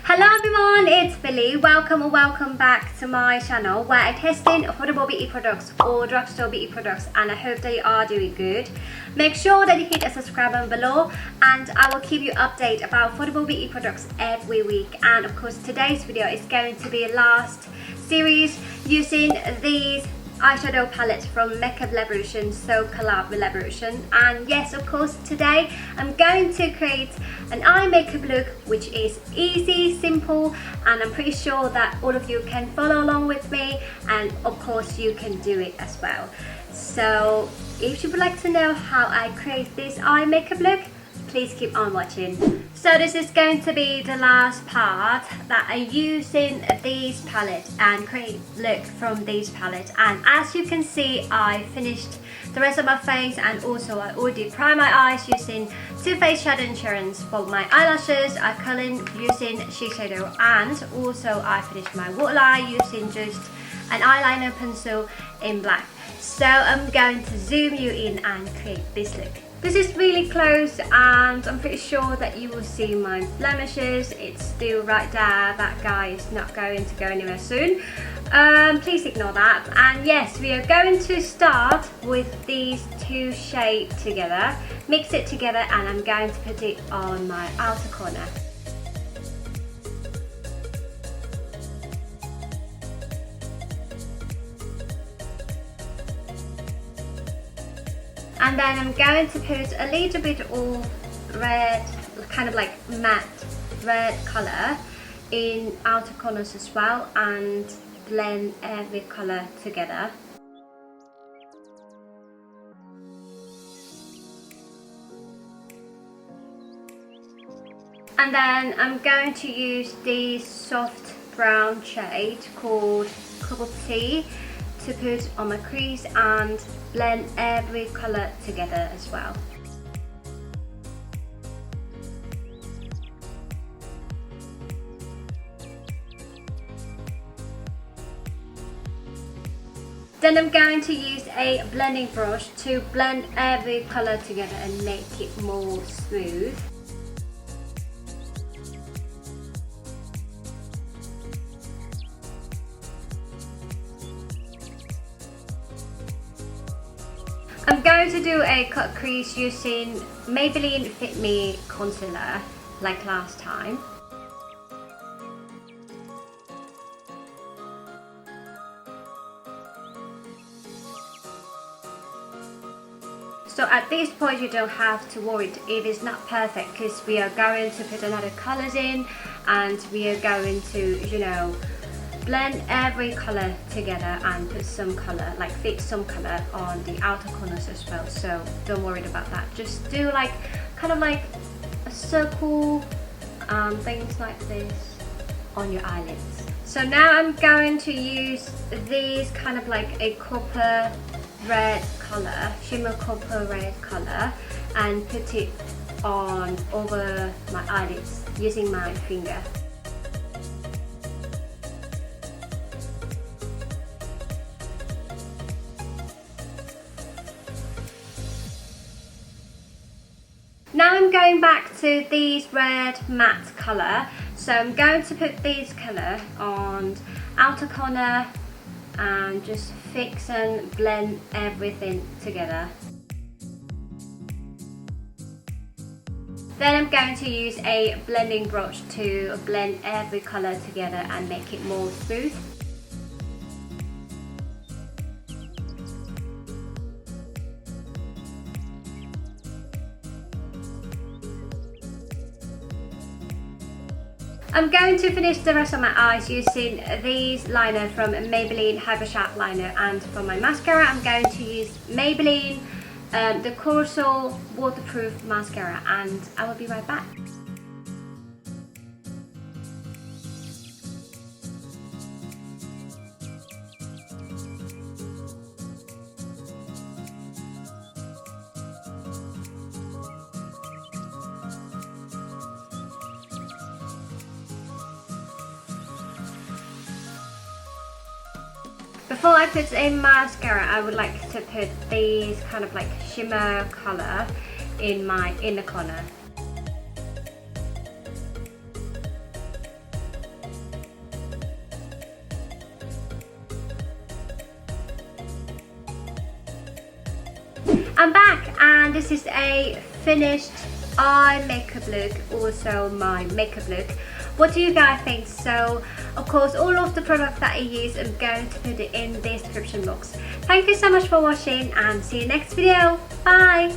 Hello everyone, it's Billy. Welcome or welcome back to my channel where I test in affordable beauty products or drugstore beauty products, and I hope that you are doing good. Make sure that you hit the subscribe button below and I will keep you updated about affordable beauty products every week. And of course today's video is going to be a last series using these eyeshadow palette from Makeup Revolution, so collab with Revolution. And yes, of course today I'm going to create an eye makeup look which is easy, simple, and I'm pretty sure that all of you can follow along with me, and of course you can do it as well. So if you would like to know how I create this eye makeup look, please keep on watching. So this is going to be the last part that I use in these palettes and create look from these palettes. And as you can see, I finished the rest of my face, and also I already primed my eyes using Too Faced Shadow Insurance. For my eyelashes, I colored using Eyeshadow, and also I finished my waterline using just an eyeliner pencil in black. So I'm going to zoom you in and create this look. This is really close and I'm pretty sure that you will see my blemishes. It's still right there. That guy is not going to go anywhere soon. Please ignore that. And yes, we are going to start with these two shades together. Mix it together and I'm going to put it on my outer corner. And then I'm going to put a little bit of red, kind of like matte red color in outer corners as well, and blend every color together. And then I'm going to use this soft brown shade called Cup of Tea to put on my crease and blend every color together as well. Then I'm going to use a blending brush to blend every color together and make it more smooth. I'm going to do a cut crease using Maybelline Fit Me concealer like last time. So at this point you don't have to worry, it is not perfect because we are going to put another colors in, and we are going to, you know, blend every color together and put some color, like fit some color on the outer corners as well. So don't worry about that. Just do like kind of like a circle, things like this on your eyelids. So now I'm going to use these kind of like a copper red color, shimmer copper red color, and put it on over my eyelids using my finger. Now I'm going back to these red matte colour, so I'm going to put these colour on outer corner and just fix and blend everything together. Then I'm going to use a blending brush to blend every colour together and make it more smooth. I'm going to finish the rest of my eyes using these liner from Maybelline Hyper Sharp Liner, and for my mascara I'm going to use Maybelline the Corso Waterproof Mascara, and I will be right back. Before I put in mascara, I would like to put these kind of like shimmer color in my inner corner. I'm back, and this is a finished eye makeup look, also my makeup look. What do you guys think? So of course all of the products that I use, I'm going to put it in the description box. Thank you so much for watching, and see you next video. Bye.